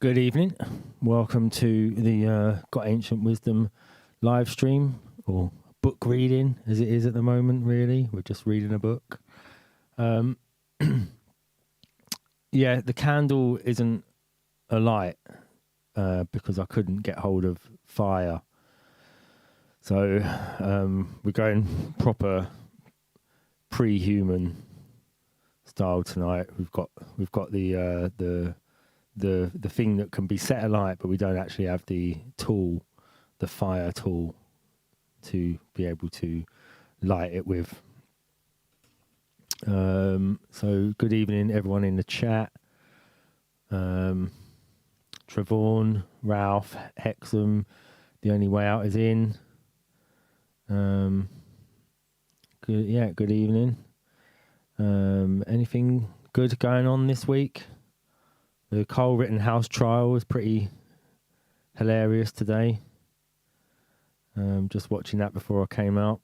Good evening. Welcome to the Got Ancient Wisdom live stream, or book reading as it is at the moment, really. We're just reading a book. Yeah, the candle isn't alight because I couldn't get hold of fire. So we're going proper pre-human style tonight. We've got the thing that can be set alight, but we don't actually have the tool, the fire tool, to be able to light it with. So good evening, everyone in the chat. Trevon, Ralph, Hexam, The Only Way Out is in. Good evening. Anything good going on this week? The Cole Rittenhouse trial was pretty hilarious today. Just watching that before I came out.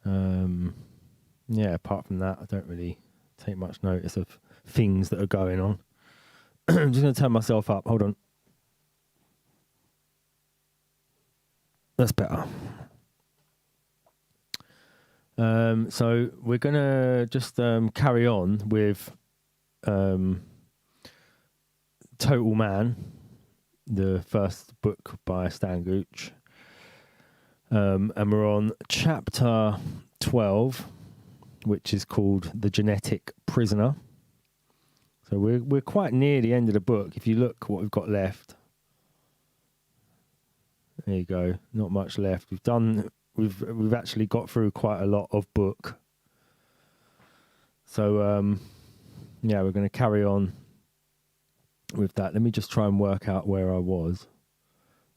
Apart from that, I don't really take much notice of things that are going on. I'm just going to turn myself up. Hold on. That's better. So we're going to just carry on with Total Man, the first book by Stan Gooch. And we're on chapter 12, which is called The Genetic Prisoner. So we're quite near the end of the book. If you look what we've got left. There you go. Not much left. We've actually got through quite a lot of book. So we're going to carry on with that. Let me just try and work out where I was.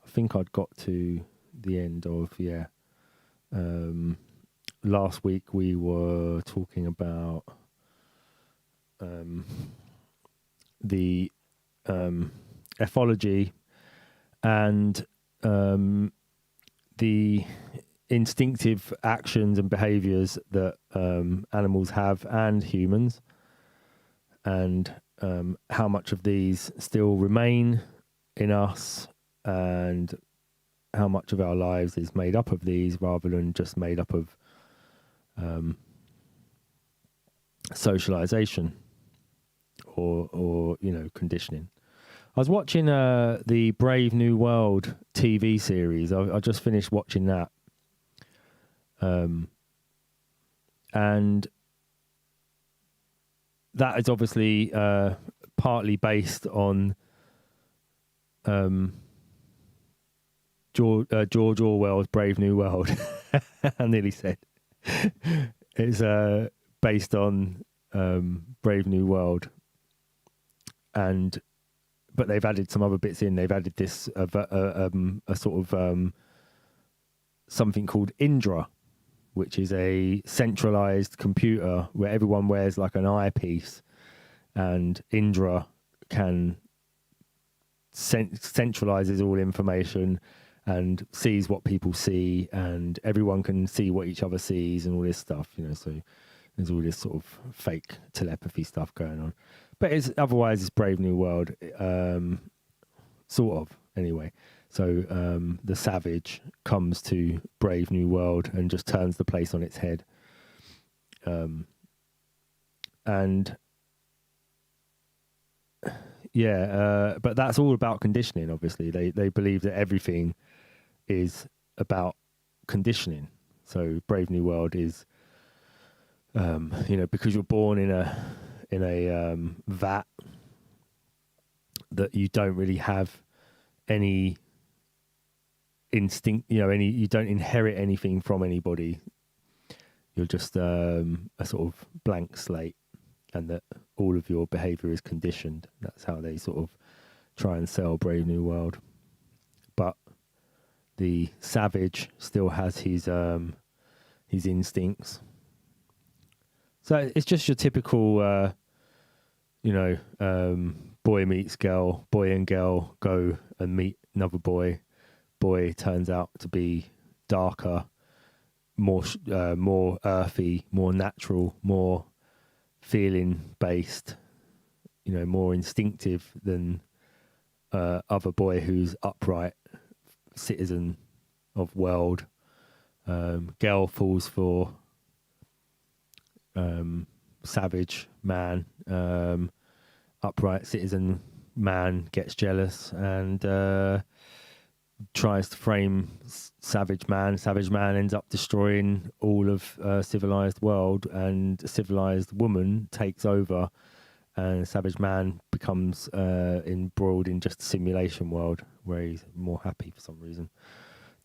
I think I'd got to the end of last week we were talking about the ethology and the instinctive actions and behaviors that animals have and humans, and how much of these still remain in us, and how much of our lives is made up of these rather than just made up of socialization or conditioning. I was watching the Brave New World TV series. I just finished watching that. And that is obviously partly based on George Orwell's Brave New World. I nearly said. It's based on Brave New World. But they've added some other bits in. They've added this a sort of something called Indra, which is a centralized computer where everyone wears like an eyepiece, and Indra can centralizes all information and sees what people see, and everyone can see what each other sees and all this stuff, so there's all this sort of fake telepathy stuff going on. But otherwise it's Brave New World, sort of, anyway. So the savage comes to Brave New World and just turns the place on its head. But that's all about conditioning, obviously. They believe that everything is about conditioning. So Brave New World is, because you're born in a vat, that you don't really have any instinct, you don't inherit anything from anybody. You're just a sort of blank slate, and that all of your behavior is conditioned. That's how they sort of try and sell Brave New World. But the savage still has his instincts. So it's just your typical, boy meets girl, boy and girl go and meet another boy. Boy turns out to be darker, more earthy, more natural, more feeling based, more instinctive than other boy who's upright citizen of world. Girl falls for savage man. Upright citizen man gets jealous and tries to frame savage man. Savage man ends up destroying all of civilized world, and civilized woman takes over, and savage man becomes embroiled in just a simulation world where he's more happy for some reason.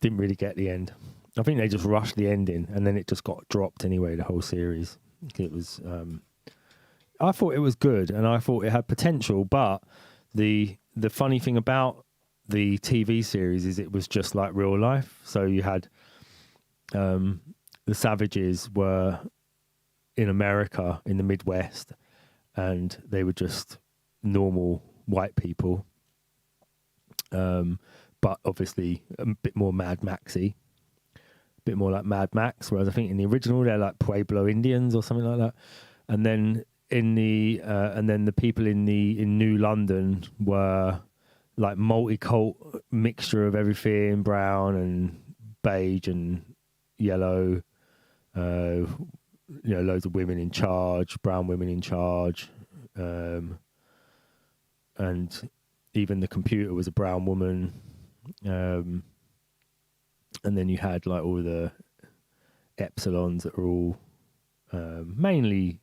Didn't really get the end. I think they just rushed the ending, and then it just got dropped anyway, the whole series. It was I thought it was good, and I thought it had potential, but the funny thing about the TV series is it was just like real life. So you had the savages were in America, in the Midwest, and they were just normal white people, but obviously a bit more Mad Maxy, a bit more like Mad Max, whereas I think in the original they're like Pueblo Indians or something like that. And then the people in New London were like multi-cult mixture of everything, brown and beige and yellow, loads of women in charge, brown women in charge, and even the computer was a brown woman, and then you had like all the epsilons that were all mainly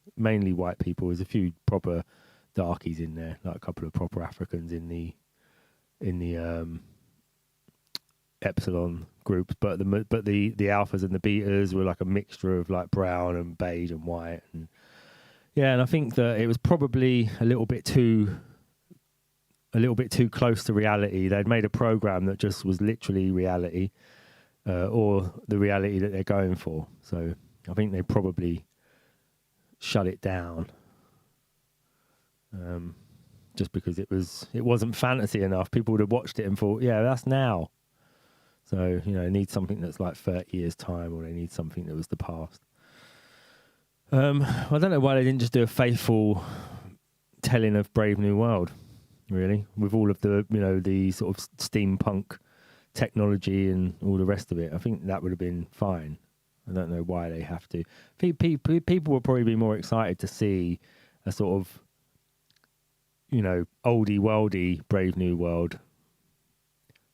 white people. There's a few proper darkies in there, like a couple of proper Africans in the epsilon groups, but the alphas and the betas were like a mixture of like brown and beige and white, and I think that it was probably a little bit too close to reality. They'd made a program that just was literally reality, or the reality that they're going for. So I think they probably shut it down, just because it wasn't fantasy enough. People would have watched it and thought, yeah, that's now. So it needs something that's like 30 years time, or they need something that was the past. I don't know why they didn't just do a faithful telling of Brave New World, really, with all of the the sort of steampunk technology and all the rest of it. I think that would have been fine. I don't know why they have to. People will probably be more excited to see a sort of, oldie worldy Brave New World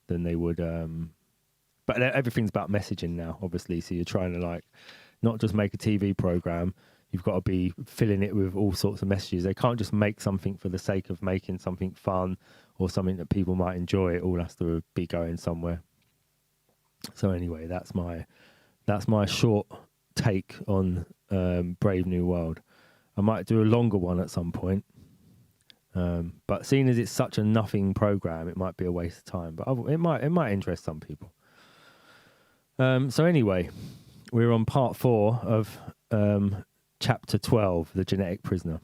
than they would. But everything's about messaging now, obviously. So you're trying to like not just make a TV program. You've got to be filling it with all sorts of messages. They can't just make something for the sake of making something fun or something that people might enjoy. It all has to be going somewhere. So anyway, that's my short take on Brave New World. I might do a longer one at some point. But seeing as it's such a nothing program, it might be a waste of time. But it might interest some people. So anyway, we're on part 4 of chapter 12, The Genetic Prisoner.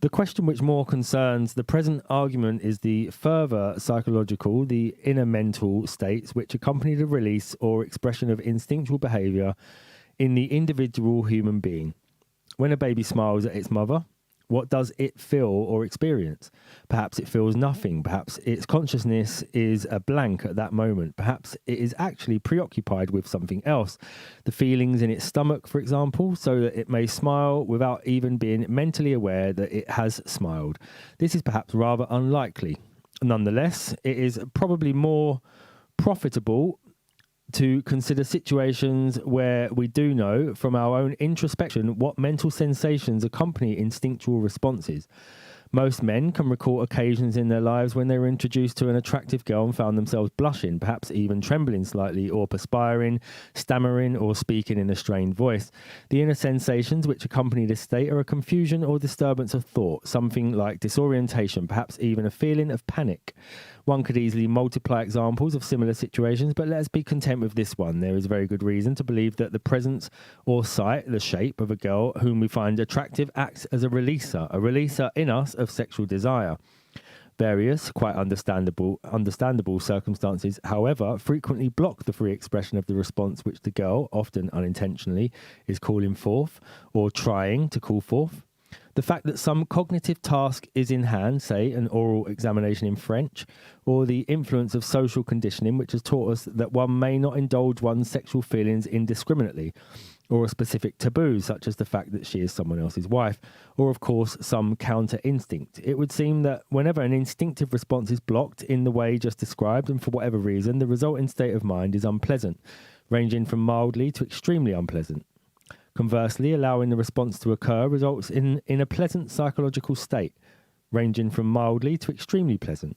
The question which more concerns the present argument is the further psychological, the inner mental states which accompany the release or expression of instinctual behaviour in the individual human being. When a baby smiles at its mother, what does it feel or experience? Perhaps it feels nothing. Perhaps its consciousness is a blank at that moment. Perhaps it is actually preoccupied with something else. The feelings in its stomach, for example, so that it may smile without even being mentally aware that it has smiled. This is perhaps rather unlikely. Nonetheless, it is probably more profitable to consider situations where we do know from our own introspection what mental sensations accompany instinctual responses. Most men can recall occasions in their lives when they were introduced to an attractive girl and found themselves blushing, perhaps even trembling slightly, or perspiring, stammering, or speaking in a strained voice. The inner sensations which accompany this state are a confusion or disturbance of thought, something like disorientation, perhaps even a feeling of panic. One could easily multiply examples of similar situations, but let's be content with this one. There is very good reason to believe that the presence or sight, the shape of a girl whom we find attractive, acts as a releaser in us of sexual desire. Various, quite understandable circumstances, however, frequently block the free expression of the response which the girl, often unintentionally, is calling forth or trying to call forth. The fact that some cognitive task is in hand, say an oral examination in French, or the influence of social conditioning, which has taught us that one may not indulge one's sexual feelings indiscriminately, or a specific taboo, such as the fact that she is someone else's wife, or of course some counter instinct. It would seem that whenever an instinctive response is blocked in the way just described, and for whatever reason, the resulting state of mind is unpleasant, ranging from mildly to extremely unpleasant. Conversely, allowing the response to occur results in a pleasant psychological state, ranging from mildly to extremely pleasant.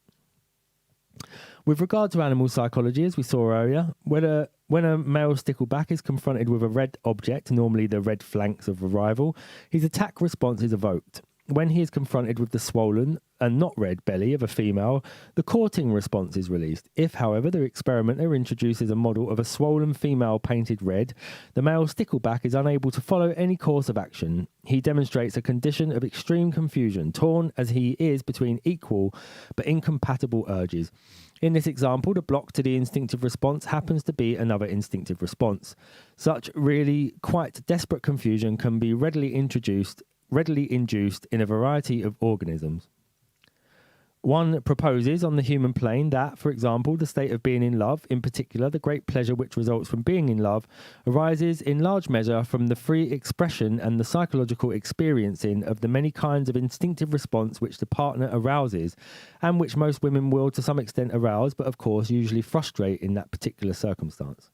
With regard to animal psychology, as we saw earlier, when a male stickleback is confronted with a red object, normally the red flanks of a rival, his attack response is evoked. When he is confronted with the swollen and not red belly of a female, the courting response is released. If, however, the experimenter introduces a model of a swollen female painted red, the male stickleback is unable to follow any course of action. He demonstrates a condition of extreme confusion, torn as he is between equal but incompatible urges. In this example, the block to the instinctive response happens to be another instinctive response. Such really quite desperate confusion can be readily induced in a variety of organisms. One proposes on the human plane that, for example, the state of being in love, in particular the great pleasure which results from being in love, arises in large measure from the free expression and the psychological experiencing of the many kinds of instinctive response which the partner arouses, and which most women will to some extent arouse, but of course usually frustrate in that particular circumstance.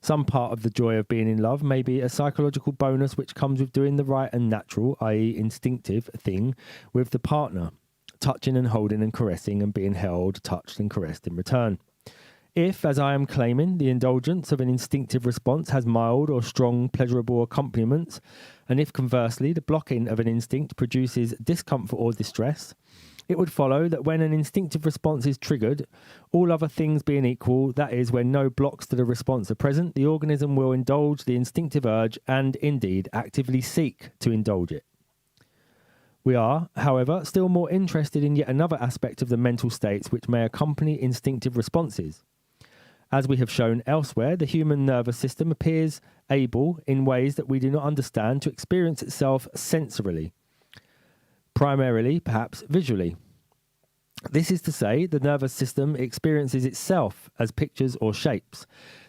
Some part of the joy of being in love may be a psychological bonus which comes with doing the right and natural, i.e. instinctive, thing with the partner, touching and holding and caressing and being held, touched and caressed in return. If, as I am claiming, the indulgence of an instinctive response has mild or strong pleasurable accompaniments, and if conversely the blocking of an instinct produces discomfort or distress, it would follow that when an instinctive response is triggered, all other things being equal, that is, when no blocks to the response are present, the organism will indulge the instinctive urge and, indeed, actively seek to indulge it. We are, however, still more interested in yet another aspect of the mental states which may accompany instinctive responses. As we have shown elsewhere, the human nervous system appears able, in ways that we do not understand, to experience itself sensorily. Primarily, perhaps visually. This is to say, the nervous system experiences itself as pictures or shapes.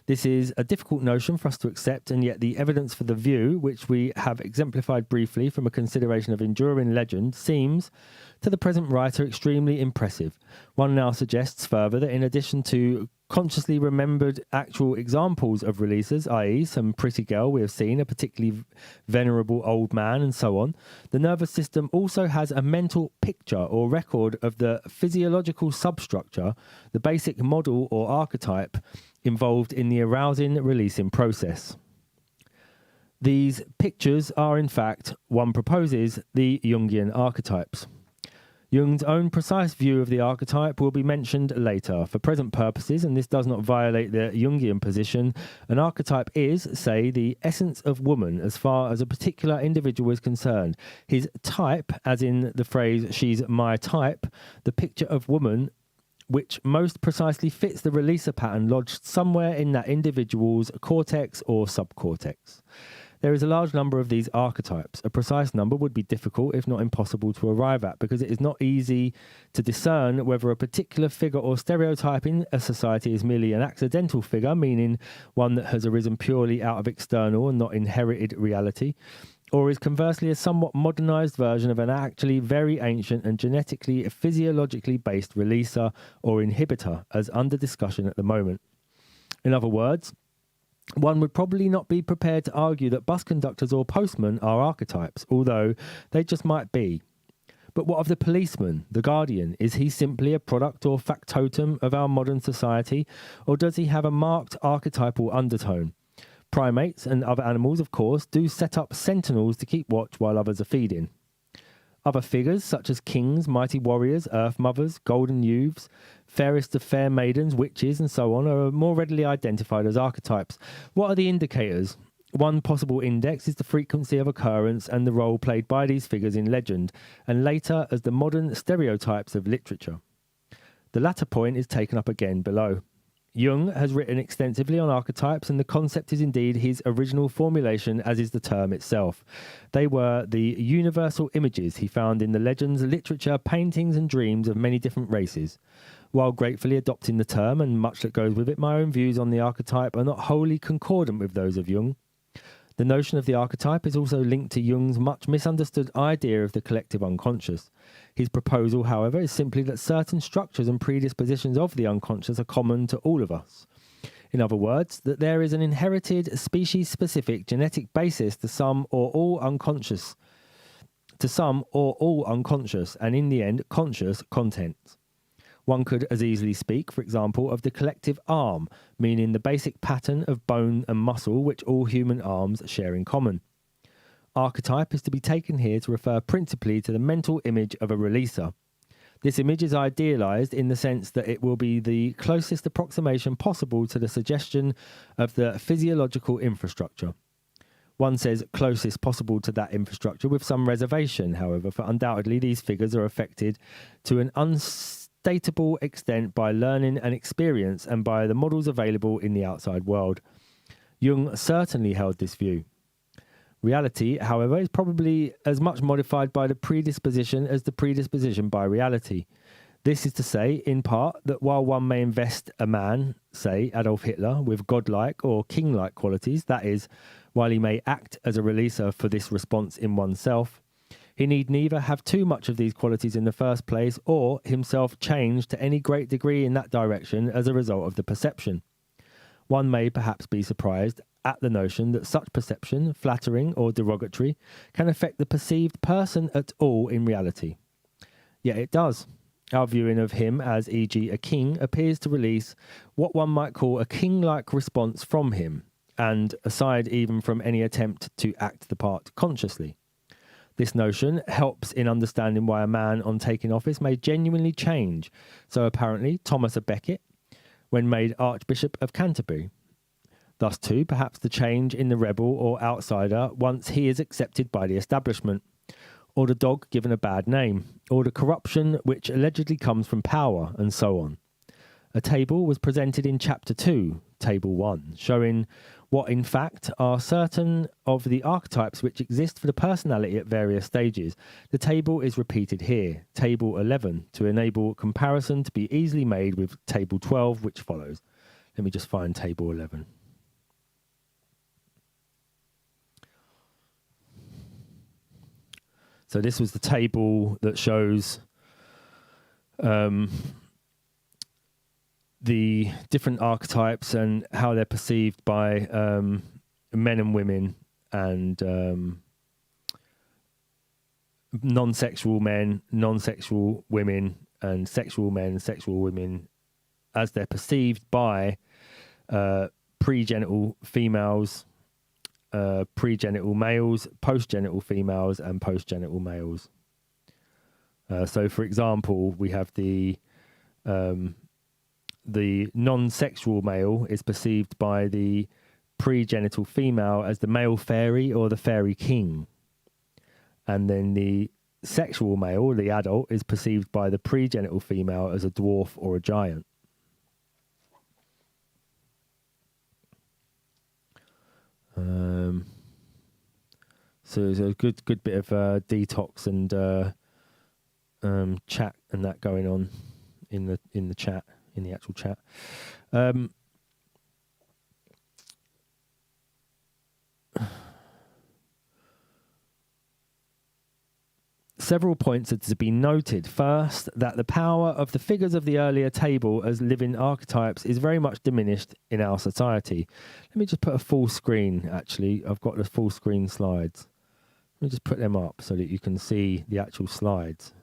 This is a difficult notion for us to accept, and yet the evidence for the view, which we have exemplified briefly from a consideration of enduring legend, seems, to the present writer, extremely impressive. One now suggests further that in addition to consciously remembered actual examples of releases, i.e. some pretty girl we have seen, a particularly venerable old man, and so on, the nervous system also has a mental picture or record of the physiological substructure, the basic model or archetype involved in the arousing-releasing process. These pictures are, in fact, one proposes, the Jungian archetypes. Jung's own precise view of the archetype will be mentioned later. For present purposes, and this does not violate the Jungian position, an archetype is, say, the essence of woman as far as a particular individual is concerned. His type, as in the phrase, she's my type, the picture of woman, which most precisely fits the releaser pattern lodged somewhere in that individual's cortex or subcortex. There is a large number of these archetypes. A precise number would be difficult, if not impossible, to arrive at, because it is not easy to discern whether a particular figure or stereotype in a society is merely an accidental figure, meaning one that has arisen purely out of external and not inherited reality, or is conversely a somewhat modernized version of an actually very ancient and genetically, physiologically based releaser or inhibitor, as under discussion at the moment. In other words, one would probably not be prepared to argue that bus conductors or postmen are archetypes, although they just might be. But what of the policeman, the guardian? Is he simply a product or factotum of our modern society, or does he have a marked archetypal undertone? Primates and other animals, of course, do set up sentinels to keep watch while others are feeding. Other figures, such as kings, mighty warriors, earth mothers, golden youths, fairest of fair maidens, witches, and so on, are more readily identified as archetypes. What are the indicators? One possible index is the frequency of occurrence and the role played by these figures in legend, and later as the modern stereotypes of literature. The latter point is taken up again below. Jung has written extensively on archetypes, and the concept is indeed his original formulation, as is the term itself. They were the universal images he found in the legends, literature, paintings, and dreams of many different races. While gratefully adopting the term and much that goes with it, my own views on the archetype are not wholly concordant with those of Jung. The notion of the archetype is also linked to Jung's much misunderstood idea of the collective unconscious. His proposal, however, is simply that certain structures and predispositions of the unconscious are common to all of us. In other words, that there is an inherited, species-specific genetic basis to some or all unconscious, and in the end, conscious content. One could as easily speak, for example, of the collective arm, meaning the basic pattern of bone and muscle which all human arms share in common. Archetype is to be taken here to refer principally to the mental image of a releaser. This image is idealized in the sense that it will be the closest approximation possible to the suggestion of the physiological infrastructure. One says closest possible to that infrastructure with some reservation, however, for undoubtedly these figures are affected to an unstatable extent by learning and experience and by the models available in the outside world. Jung certainly held this view. Reality, however, is probably as much modified by the predisposition as the predisposition by reality. This is to say, in part, that while one may invest a man, say Adolf Hitler, with godlike or king-like qualities, that is, while he may act as a releaser for this response in oneself, he need neither have too much of these qualities in the first place or himself change to any great degree in that direction as a result of the perception. One may perhaps be surprised at the notion that such perception, flattering or derogatory, can affect the perceived person at all in reality. Yet it does. Our viewing of him as, e.g., a king appears to release what one might call a king-like response from him, and aside even from any attempt to act the part consciously. This notion helps in understanding why a man on taking office may genuinely change. So apparently Thomas à Becket, when made Archbishop of Canterbury. Thus too, perhaps the change in the rebel or outsider once he is accepted by the establishment, or the dog given a bad name, or the corruption which allegedly comes from power, and so on. A table was presented in Chapter 2, Table 1, showing what in fact are certain of the archetypes which exist for the personality at various stages. The table is repeated here, Table 11, to enable comparison to be easily made with Table 12, which follows. Let me just find Table 11. So this was the table that shows the different archetypes and how they're perceived by men and women, and non-sexual men, non-sexual women, and sexual men, sexual women, as they're perceived by pregenital females, pregenital males, postgenital females, and postgenital males. So, for example, we have the non-sexual male is perceived by the pregenital female as the male fairy or the fairy king. And then the sexual male, the adult, is perceived by the pregenital female as a dwarf or a giant. So there's a good bit of detox and chat and that going on in the chat, in the actual chat. Several points are to be noted. First, that the power of the figures of the earlier table as living archetypes is very much diminished in our society. Let me just put a full screen, actually. I've got the full screen slides. Let me just put them up so that you can see the actual slides,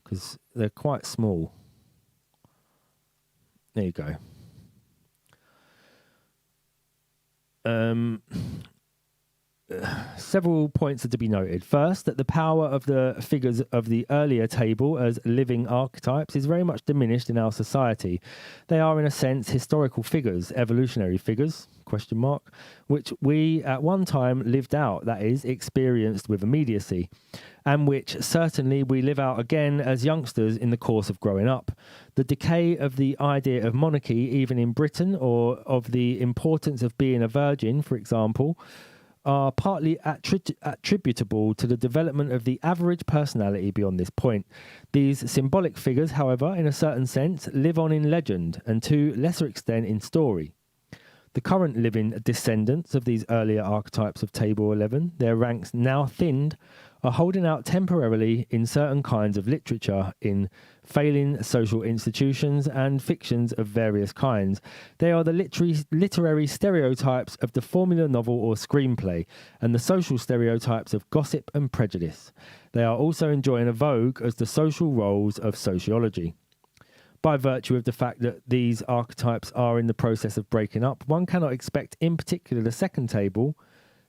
because they're quite small. There you go. several points are to be noted. First, that the power of the figures of the earlier table as living archetypes is very much diminished in our society. They are, in a sense, historical figures, evolutionary figures, which we at one time lived out, that is, experienced with immediacy, and which certainly we live out again as youngsters in the course of growing up. The decay of the idea of monarchy, even in Britain, or of the importance of being a virgin, for example, are partly attributable to the development of the average personality beyond this point. These symbolic figures, however, in a certain sense, live on in legend, and to lesser extent in story. The current living descendants of these earlier archetypes of Table 11, their ranks now thinned, are holding out temporarily in certain kinds of literature, in failing social institutions and fictions of various kinds. They are the literary stereotypes of the formula novel or screenplay, and the social stereotypes of gossip and prejudice. They are also enjoying a vogue as the social roles of sociology. By virtue of the fact that these archetypes are in the process of breaking up, one cannot expect, in particular the second table,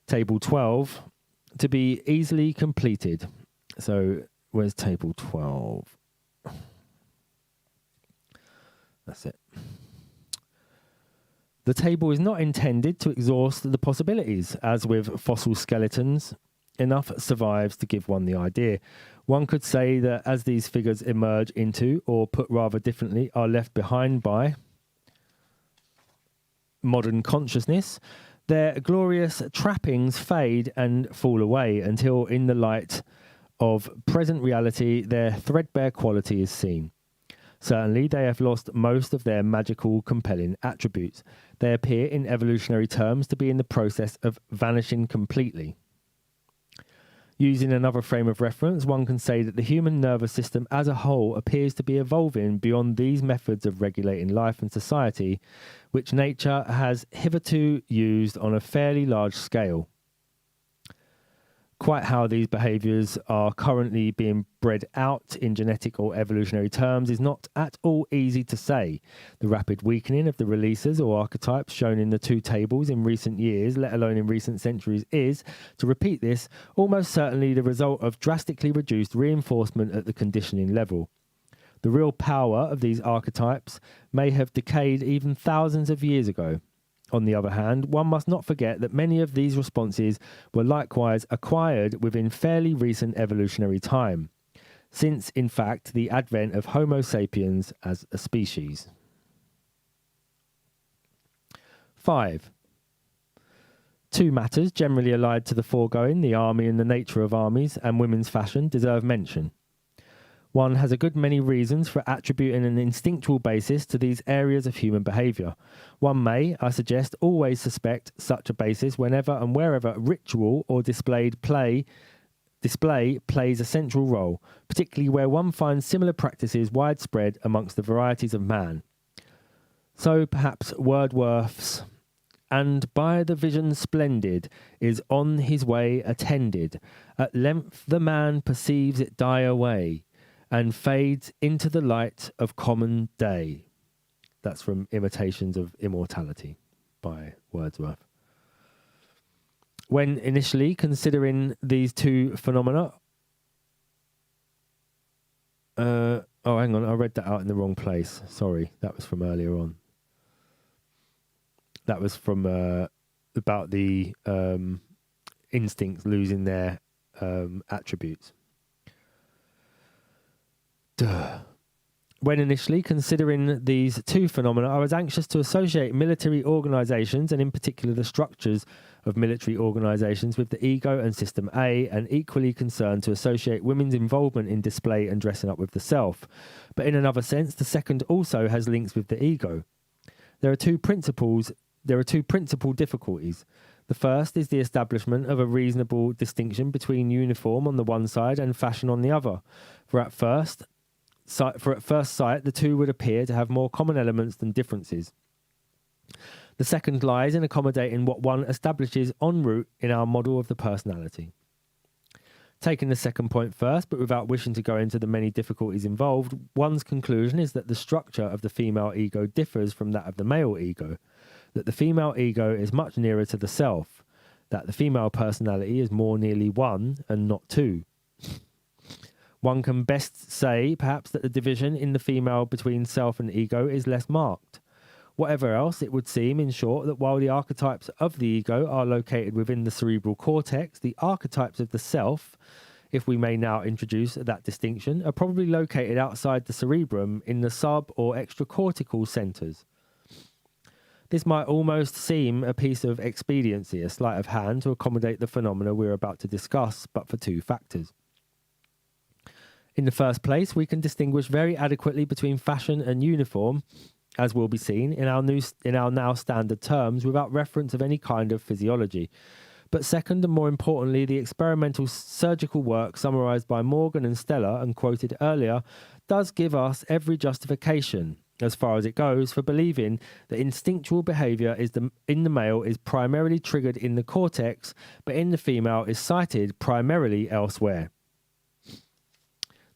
Table 12, to be easily completed. So, where's Table 12? That's it. The table is not intended to exhaust the possibilities. As with fossil skeletons, enough survives to give one the idea. One could say that as these figures emerge into, or put rather differently, are left behind by modern consciousness, their glorious trappings fade and fall away until in the light of present reality their threadbare quality is seen. Certainly they have lost most of their magical, compelling attributes. They appear in evolutionary terms to be in the process of vanishing completely. Using another frame of reference, one can say that the human nervous system as a whole appears to be evolving beyond these methods of regulating life and society, which nature has hitherto used on a fairly large scale. Quite how these behaviours are currently being bred out in genetic or evolutionary terms is not at all easy to say. The rapid weakening of the releases or archetypes shown in the two tables in recent years, let alone in recent centuries, is, to repeat this, almost certainly the result of drastically reduced reinforcement at the conditioning level. The real power of these archetypes may have decayed even thousands of years ago. On the other hand, one must not forget that many of these responses were likewise acquired within fairly recent evolutionary time, since, in fact, the advent of Homo sapiens as a species. 5. Two matters generally allied to the foregoing, the army and the nature of armies, and women's fashion, deserve mention. One has a good many reasons for attributing an instinctual basis to these areas of human behaviour. One may, I suggest, always suspect such a basis whenever and wherever ritual or display plays a central role, particularly where one finds similar practices widespread amongst the varieties of man. So perhaps Wordsworth's "And by the vision splendid is on his way attended, at length the man perceives it die away, and fades into the light of common day." That's from Imitations of Immortality by Wordsworth. When initially considering these two phenomena... hang on, I read that out in the wrong place. Sorry, that was from earlier on. That was from about the instincts losing their attributes. When initially considering these two phenomena, I was anxious to associate military organisations, and in particular the structures of military organisations, with the ego and System A, and equally concerned to associate women's involvement in display and dressing up with the self. But in another sense, the second also has links with the ego. There are two principal difficulties. The first is the establishment of a reasonable distinction between uniform on the one side and fashion on the other. For at first sight, the two would appear to have more common elements than differences. The second lies in accommodating what one establishes en route in our model of the personality. Taking the second point first, but without wishing to go into the many difficulties involved, one's conclusion is that the structure of the female ego differs from that of the male ego, that the female ego is much nearer to the self. that the female personality is more nearly one and not two. One can best say, perhaps, that the division in the female between self and ego is less marked. Whatever else, it would seem, in short, that while the archetypes of the ego are located within the cerebral cortex, the archetypes of the self, if we may now introduce that distinction, are probably located outside the cerebrum in the sub- or extracortical centres. This might almost seem a piece of expediency, a sleight of hand to accommodate the phenomena we're about to discuss, but for two factors. In the first place, we can distinguish very adequately between fashion and uniform, as will be seen in our now standard terms, without reference of any kind of physiology. But second, and more importantly, the experimental surgical work summarised by Morgan and Stella and quoted earlier does give us every justification, as far as it goes, for believing that instinctual behaviour in the male is primarily triggered in the cortex, but in the female is cited primarily elsewhere.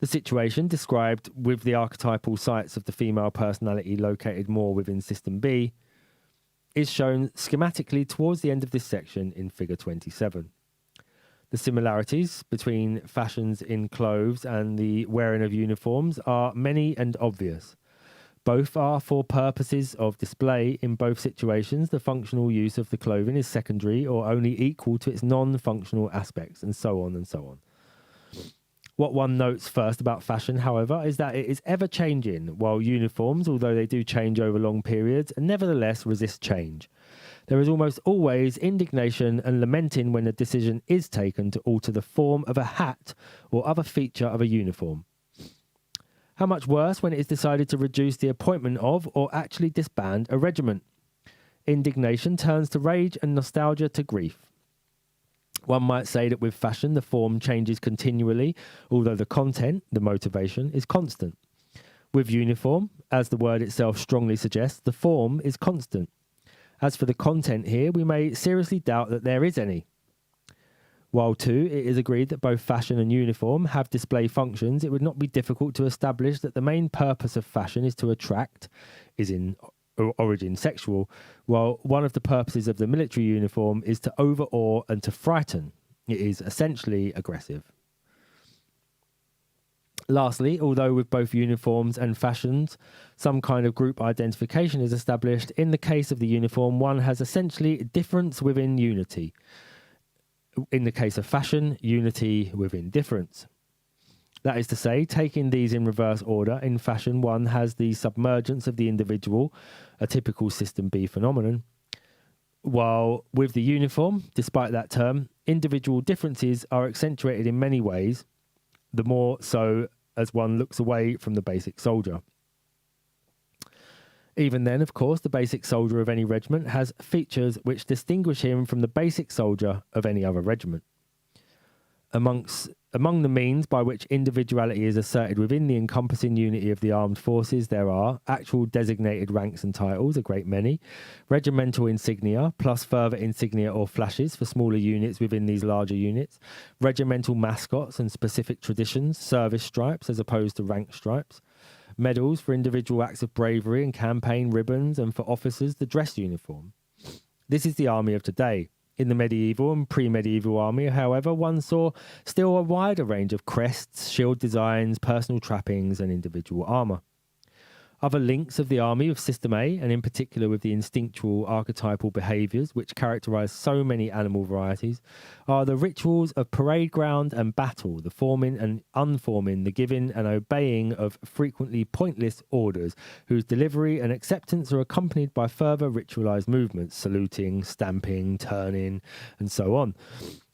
The situation described with the archetypal sites of the female personality located more within System B is shown schematically towards the end of this section in Figure 27. The similarities between fashions in clothes and the wearing of uniforms are many and obvious. Both are for purposes of display. In both situations, the functional use of the clothing is secondary or only equal to its non-functional aspects, and so on and so on. What one notes first about fashion, however, is that it is ever-changing, while uniforms, although they do change over long periods, nevertheless resist change. There is almost always indignation and lamenting when a decision is taken to alter the form of a hat or other feature of a uniform. How much worse when it is decided to reduce the appointment of or actually disband a regiment. Indignation turns to rage and nostalgia to grief. One might say that with fashion, the form changes continually, although the content, the motivation, is constant. With uniform, as the word itself strongly suggests, the form is constant. As for the content here, we may seriously doubt that there is any. While too, it is agreed that both fashion and uniform have display functions, it would not be difficult to establish that the main purpose of fashion is to attract, is in origin sexual, while one of the purposes of the military uniform is to overawe and to frighten. It is essentially aggressive. Lastly, although with both uniforms and fashions, some kind of group identification is established, in the case of the uniform, one has essentially difference within unity. In the case of fashion, unity within difference. That is to say, taking these in reverse order, in fashion one has the submergence of the individual, a typical System B phenomenon, while with the uniform, despite that term, individual differences are accentuated in many ways, the more so as one looks away from the basic soldier. Even then, of course, the basic soldier of any regiment has features which distinguish him from the basic soldier of any other regiment. Among the means by which individuality is asserted within the encompassing unity of the armed forces, there are actual designated ranks and titles, a great many, regimental insignia, plus further insignia or flashes for smaller units within these larger units, regimental mascots and specific traditions, service stripes as opposed to rank stripes, medals for individual acts of bravery and campaign ribbons, and for officers the dress uniform. This is the army of today. In the medieval and pre-medieval army, however, one saw still a wider range of crests, shield designs, personal trappings, and individual armour. Other links of the army of System A, and in particular with the instinctual archetypal behaviours which characterise so many animal varieties, are the rituals of parade ground and battle, the forming and unforming, the giving and obeying of frequently pointless orders, whose delivery and acceptance are accompanied by further ritualised movements, saluting, stamping, turning, and so on.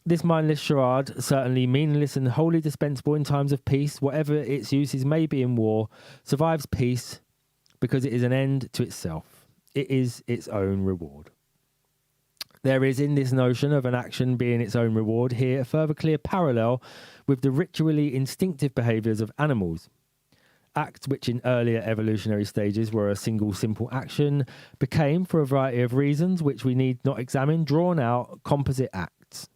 This mindless charade, certainly meaningless and wholly dispensable in times of peace, whatever its uses may be in war, survives peace because it is an end to itself. It is its own reward. There is in this notion of an action being its own reward here a further clear parallel with the ritually instinctive behaviours of animals. Acts which in earlier evolutionary stages were a single simple action became, for a variety of reasons which we need not examine, drawn out composite acts.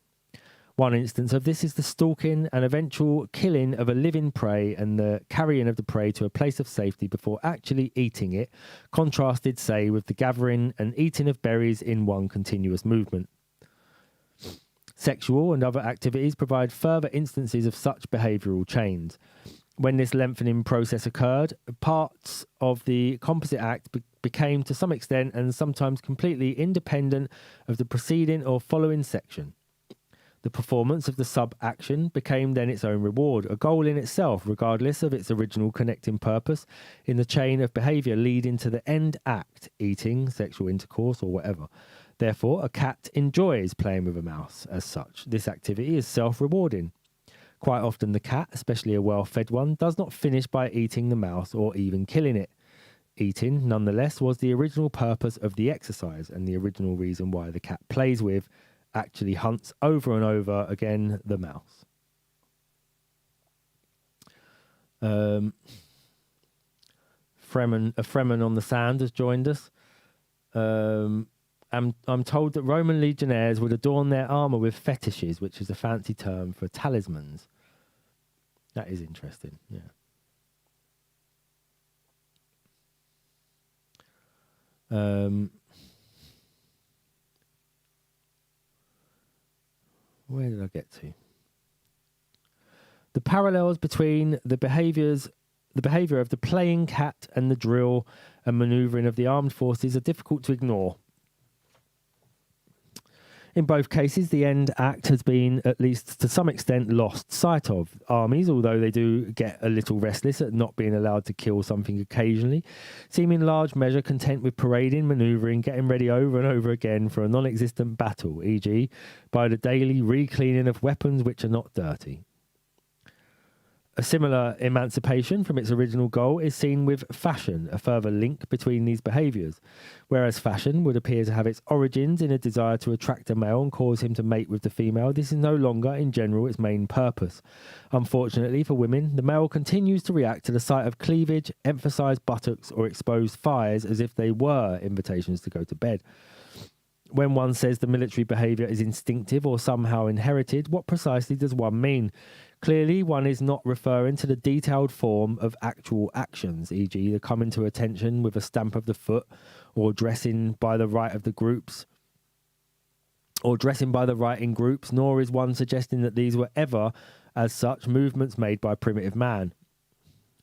One instance of this is the stalking and eventual killing of a living prey and the carrying of the prey to a place of safety before actually eating it, contrasted, say, with the gathering and eating of berries in one continuous movement. Sexual and other activities provide further instances of such behavioural chains. When this lengthening process occurred, parts of the composite act became to some extent and sometimes completely independent of the preceding or following section. The performance of the sub-action became then its own reward, a goal in itself, regardless of its original connecting purpose in the chain of behaviour leading to the end act, eating, sexual intercourse, or whatever. Therefore, a cat enjoys playing with a mouse as such. This activity is self-rewarding. Quite often the cat, especially a well-fed one, does not finish by eating the mouse or even killing it. Eating, nonetheless, was the original purpose of the exercise and the original reason why the cat plays with, actually hunts over and over again the mouse. A Fremen on the Sand has joined us. I'm told that Roman legionnaires would adorn their armour with fetishes, which is a fancy term for talismans. That is interesting, yeah. Where did I get to? The parallels between the behaviour of the playing cat and the drill and manoeuvring of the armed forces are difficult to ignore. In both cases, the end act has been, at least to some extent, lost sight of. Armies, although they do get a little restless at not being allowed to kill something occasionally, seem in large measure content with parading, manoeuvring, getting ready over and over again for a non-existent battle, e.g. by the daily re-cleaning of weapons which are not dirty. A similar emancipation from its original goal is seen with fashion, a further link between these behaviours. Whereas fashion would appear to have its origins in a desire to attract a male and cause him to mate with the female, this is no longer, in general, its main purpose. Unfortunately for women, the male continues to react to the sight of cleavage, emphasised buttocks or exposed thighs as if they were invitations to go to bed. When one says the military behaviour is instinctive or somehow inherited, what precisely does one mean? Clearly, one is not referring to the detailed form of actual actions, e.g. the coming to attention with a stamp of the foot, or dressing by the right of the groups, or dressing by the right in groups, nor is one suggesting that these were ever, as such, movements made by primitive man.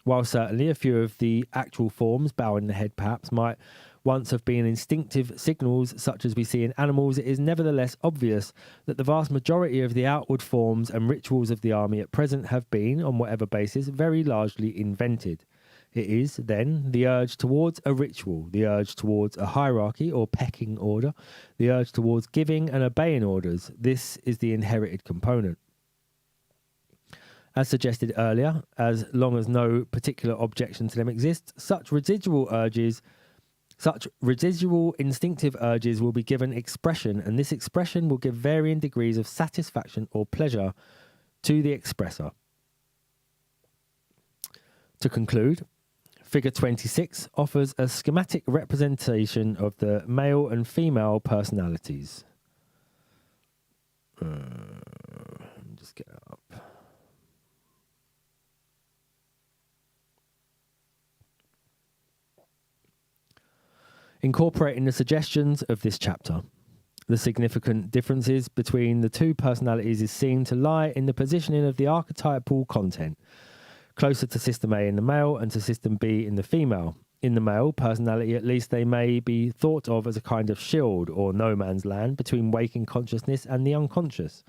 While certainly a few of the actual forms, bowing the head perhaps, might once have been instinctive signals such as we see in animals, it is nevertheless obvious that the vast majority of the outward forms and rituals of the army at present have been, on whatever basis, very largely invented. It is, then, the urge towards a ritual, the urge towards a hierarchy or pecking order, the urge towards giving and obeying orders. This is the inherited component. As suggested earlier, as long as no particular objection to them exists, such residual instinctive urges will be given expression, and this expression will give varying degrees of satisfaction or pleasure to the expressor. To conclude, Figure 26 offers a schematic representation of the male and female personalities. Just get it up. Incorporating the suggestions of this chapter, the significant differences between the two personalities is seen to lie in the positioning of the archetypal content, closer to System A in the male and to System B in the female. In the male personality, at least, they may be thought of as a kind of shield or no man's land between waking consciousness and the unconscious.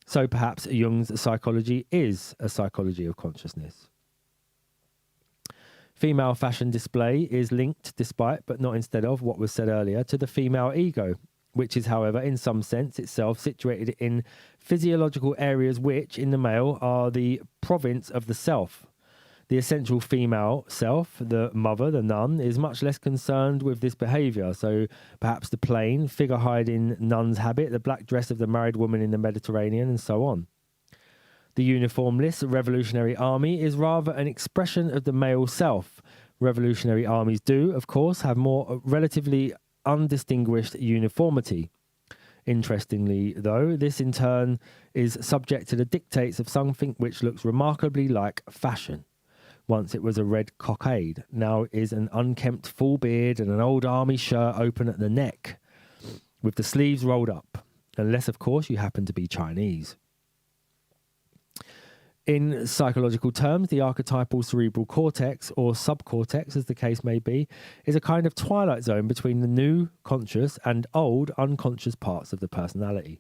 So perhaps Jung's psychology is a psychology of consciousness. Female fashion display is linked, despite but not instead of what was said earlier, to the female ego, which is, however, in some sense itself situated in physiological areas which, in the male, are the province of the self. The essential female self, the mother, the nun, is much less concerned with this behaviour, so perhaps the plain, figure-hiding nun's habit, the black dress of the married woman in the Mediterranean, and so on. The uniformless revolutionary army is rather an expression of the male self. Revolutionary armies do, of course, have more relatively undistinguished uniformity. Interestingly, though, this in turn is subject to the dictates of something which looks remarkably like fashion. Once it was a red cockade, now it is an unkempt full beard and an old army shirt open at the neck, with the sleeves rolled up. unless, of course, you happen to be Chinese. In psychological terms, the archetypal cerebral cortex, or subcortex as the case may be, is a kind of twilight zone between the new conscious and old unconscious parts of the personality.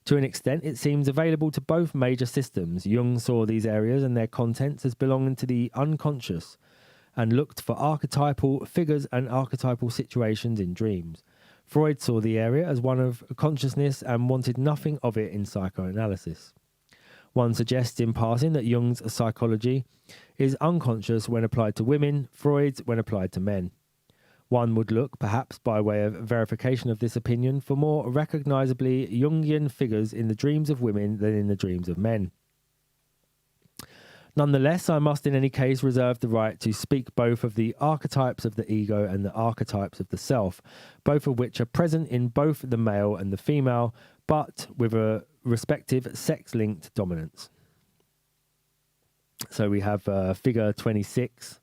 To an extent, it seems available to both major systems. Jung saw these areas and their contents as belonging to the unconscious and looked for archetypal figures and archetypal situations in dreams. Freud saw the area as one of consciousness and wanted nothing of it in psychoanalysis. One suggests in passing that Jung's psychology is unconscious when applied to women, Freud's when applied to men. One would look, perhaps by way of verification of this opinion, for more recognisably Jungian figures in the dreams of women than in the dreams of men. Nonetheless, I must in any case reserve the right to speak both of the archetypes of the ego and the archetypes of the self, both of which are present in both the male and the female, but with a respective sex-linked dominance. So we have figure 26,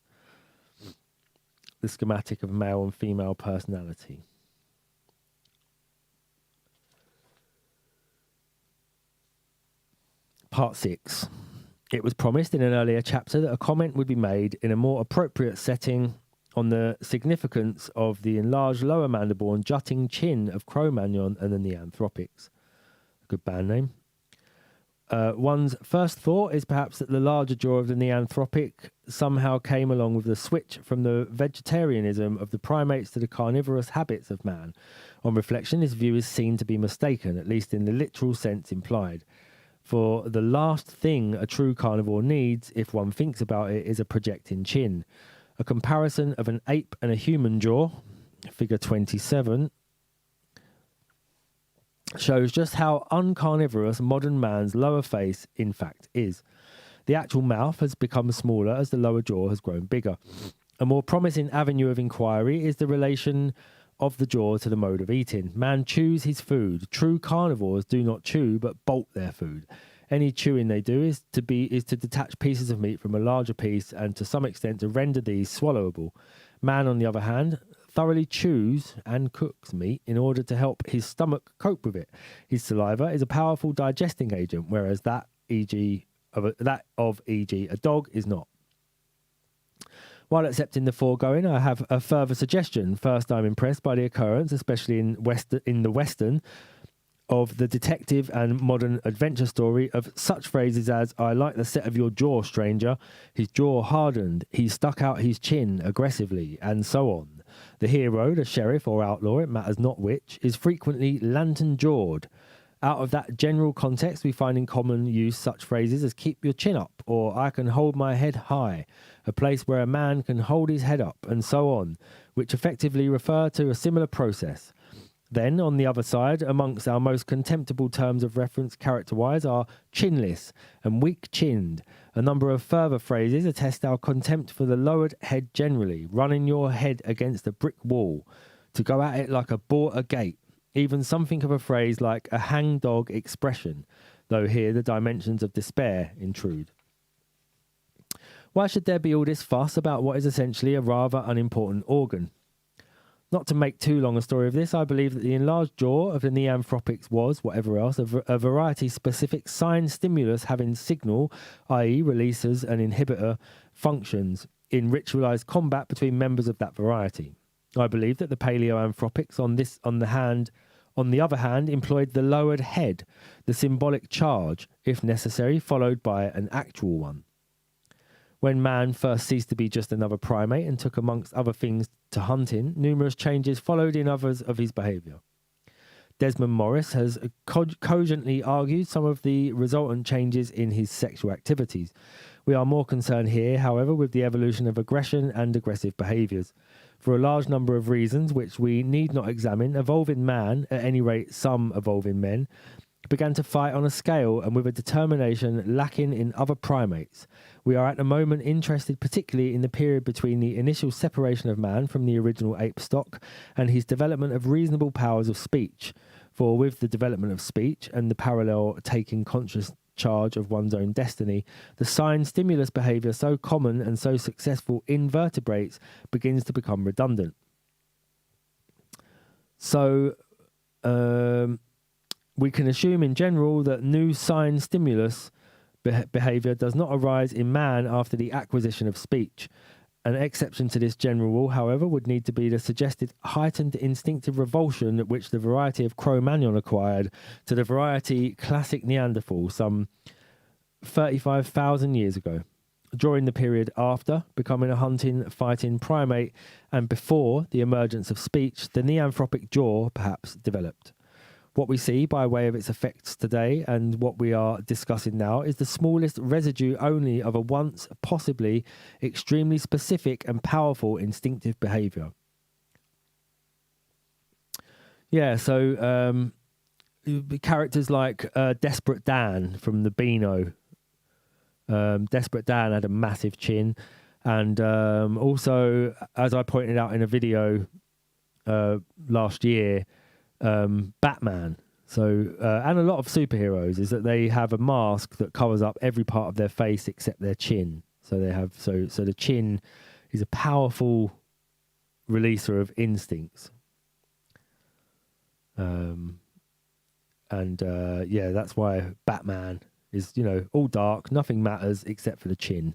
the schematic of male and female personality. Part 6. It was promised in an earlier chapter that a comment would be made in a more appropriate setting on the significance of the enlarged lower mandible and jutting chin of Cro-Magnon and the Neanthropics. A good band name. One's first thought is perhaps that the larger jaw of the Neanthropic somehow came along with the switch from the vegetarianism of the primates to the carnivorous habits of man. On reflection, this view is seen to be mistaken, at least in the literal sense implied. For the last thing a true carnivore needs, if one thinks about it, is a projecting chin. A comparison of an ape and a human jaw, figure 27, shows just how uncarnivorous modern man's lower face in fact is. The actual mouth has become smaller as the lower jaw has grown bigger. A more promising avenue of inquiry is the relation of the jaw to the mode of eating. Man chews his food. True carnivores do not chew but bolt their food. Any chewing they do is to detach pieces of meat from a larger piece and to some extent to render these swallowable. Man, on the other hand, thoroughly chews and cooks meat in order to help his stomach cope with it. His saliva is a powerful digesting agent, whereas that of a dog is not. While accepting the foregoing, I have a further suggestion. First, I'm impressed by the occurrence, especially in the Western, of the detective and modern adventure story of such phrases as, "I like the set of your jaw, stranger," "his jaw hardened," "he stuck out his chin aggressively," and so on. The hero, the sheriff or outlaw, it matters not which, is frequently lantern-jawed. Out of that general context, we find in common use such phrases as "keep your chin up," or "I can hold my head high," a place where a man can hold his head up, and so on, which effectively refer to a similar process. Then, on the other side, amongst our most contemptible terms of reference character-wise are chinless and weak-chinned. A number of further phrases attest our contempt for the lowered head generally, running your head against a brick wall, to go at it like a boar at a gate. Even something of a phrase like a hangdog expression, though here the dimensions of despair intrude. Why should there be all this fuss about what is essentially a rather unimportant organ? Not to make too long a story of this, I believe that the enlarged jaw of the Neanthropics was, whatever else, a variety-specific sign stimulus having signal, i.e. releasers and inhibitor functions in ritualized combat between members of that variety. I believe that the Paleoanthropics on the other hand, employed the lowered head, the symbolic charge, if necessary, followed by an actual one. When man first ceased to be just another primate and took amongst other things to hunting, numerous changes followed in others of his behaviour. Desmond Morris has cogently argued some of the resultant changes in his sexual activities. We are more concerned here, however, with the evolution of aggression and aggressive behaviours. For a large number of reasons, which we need not examine, evolving man, at any rate some evolving men, began to fight on a scale and with a determination lacking in other primates. We are at the moment interested particularly in the period between the initial separation of man from the original ape stock and his development of reasonable powers of speech. For with the development of speech and the parallel taking conscious charge of one's own destiny, the sign-stimulus behaviour so common and so successful in vertebrates begins to become redundant. So, We can assume in general that new sign stimulus behavior does not arise in man after the acquisition of speech. An exception to this general rule, however, would need to be the suggested heightened instinctive revulsion which the variety of Cro-Magnon acquired to the variety classic Neanderthal some 35,000 years ago, during the period after becoming a hunting, fighting primate and before the emergence of speech. The neanthropic jaw perhaps developed. What we see by way of its effects today and what we are discussing now is the smallest residue only of a once possibly extremely specific and powerful instinctive behavior. Yeah, so characters like Desperate Dan from the Beano. Desperate Dan had a massive chin, and also, as I pointed out in a video last year, Batman. So and a lot of superheroes is that they have a mask that covers up every part of their face except their chin. So they have so the chin is a powerful releaser of instincts. Yeah, that's why Batman is, all dark, nothing matters except for the chin.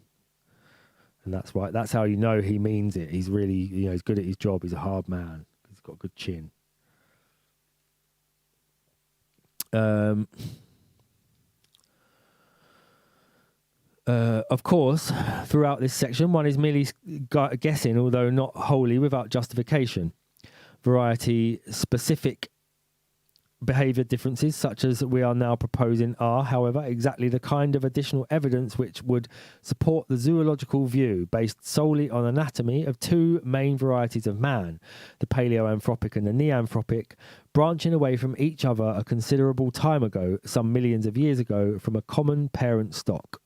And that's how you know he means it. He's really, he's good at his job. He's a hard man. He's got a good chin. Of course, throughout this section, one is merely guessing, although not wholly without justification. Variety-specific behavior differences, such as we are now proposing, are, however, exactly the kind of additional evidence which would support the zoological view, based solely on anatomy, of two main varieties of man, the paleoanthropic and the neanthropic, branching away from each other a considerable time ago, some millions of years ago, from a common parent stock.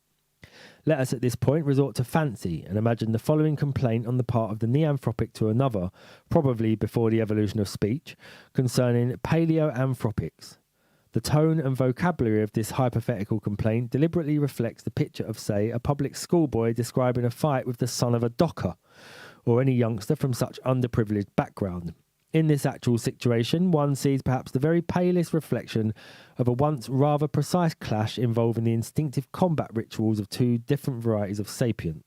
Let us at this point resort to fancy and imagine the following complaint on the part of the neanthropic to another, probably before the evolution of speech, concerning paleoanthropics. The tone and vocabulary of this hypothetical complaint deliberately reflects the picture of, say, a public schoolboy describing a fight with the son of a docker, or any youngster from such underprivileged background. In this actual situation, one sees perhaps the very palest reflection of a once rather precise clash involving the instinctive combat rituals of two different varieties of sapient.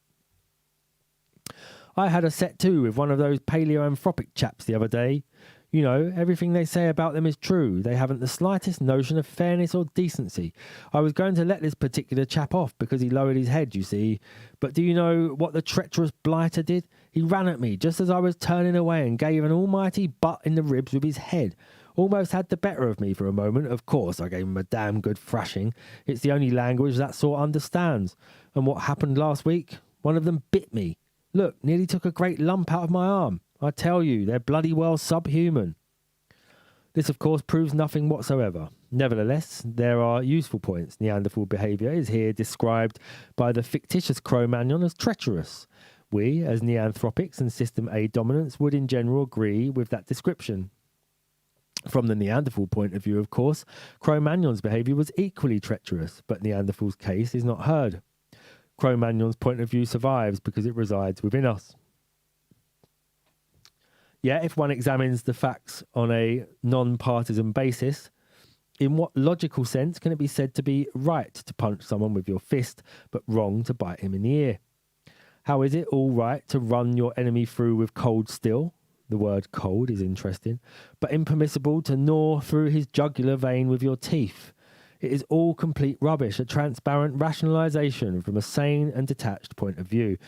I had a set to with one of those paleoanthropic chaps the other day. Everything they say about them is true. They haven't the slightest notion of fairness or decency. I was going to let this particular chap off because he lowered his head, you see. But do you know what the treacherous blighter did? He ran at me just as I was turning away and gave an almighty butt in the ribs with his head. Almost had the better of me for a moment. Of course, I gave him a damn good thrashing. It's the only language that sort understands. And what happened last week? One of them bit me. Look, nearly took a great lump out of my arm. I tell you, they're bloody well subhuman. This, of course, proves nothing whatsoever. Nevertheless, there are useful points. Neanderthal behaviour is here described by the fictitious Cro-Magnon as treacherous. We, as neanthropics and System A dominants, would in general agree with that description. From the Neanderthal point of view, of course, Cro-Magnon's behaviour was equally treacherous, but Neanderthal's case is not heard. Cro-Magnon's point of view survives because it resides within us. Yet, if one examines the facts on a non-partisan basis, in what logical sense can it be said to be right to punch someone with your fist, but wrong to bite him in the ear? How is it all right to run your enemy through with cold steel? The word cold is interesting, but impermissible to gnaw through his jugular vein with your teeth. It is all complete rubbish, a transparent rationalization from a sane and detached point of view.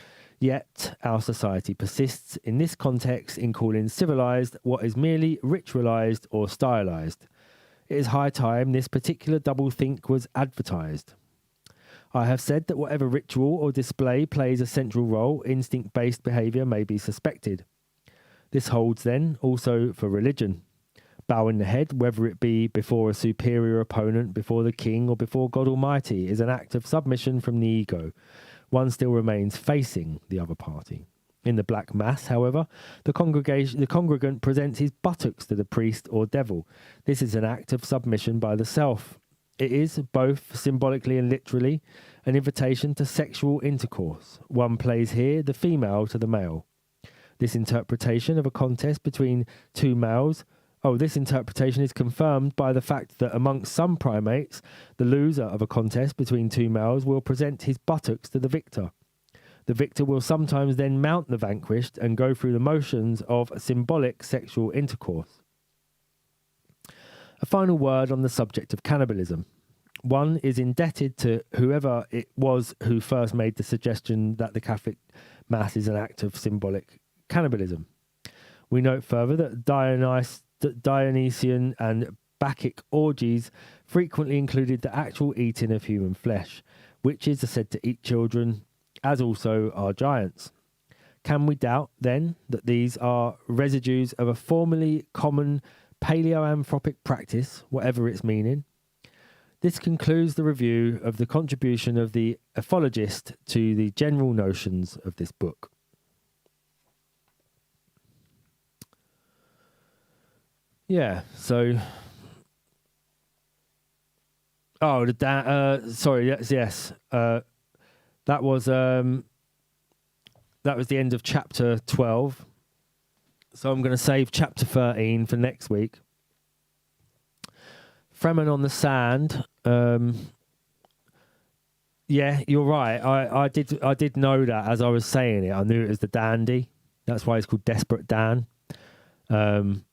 Yet our society persists in this context in calling civilized what is merely ritualized or stylized. It is high time this particular doublethink was advertised. I have said that whatever ritual or display plays a central role, instinct-based behavior may be suspected. This holds then also for religion. Bowing the head, whether it be before a superior opponent, before the king, or before God Almighty, is an act of submission from the ego. One still remains facing the other party. In the Black Mass, however, the congregant presents his buttocks to the priest or devil. This is an act of submission by the self. It is, both symbolically and literally, an invitation to sexual intercourse. One plays here the female to the male. This interpretation of a contest between two males This interpretation is confirmed by the fact that amongst some primates, the loser of a contest between two males will present his buttocks to the victor. The victor will sometimes then mount the vanquished and go through the motions of symbolic sexual intercourse. A final word on the subject of cannibalism. One is indebted to whoever it was who first made the suggestion that the Catholic Mass is an act of symbolic cannibalism. We note further that Dionysian and Bacchic orgies frequently included the actual eating of human flesh. Witches are said to eat children, as also are giants. Can we doubt, then, that these are residues of a formerly common paleoanthropic practice, whatever its meaning? This concludes the review of the contribution of the ethologist to the general notions of this book. Yeah, so... Oh, sorry, yes. That was the end of chapter 12. So I'm going to save chapter 13 for next week. Fremen on the Sand. Yeah, you're right. I did know that as I was saying it. I knew it was the dandy. That's why it's called Desperate Dan. And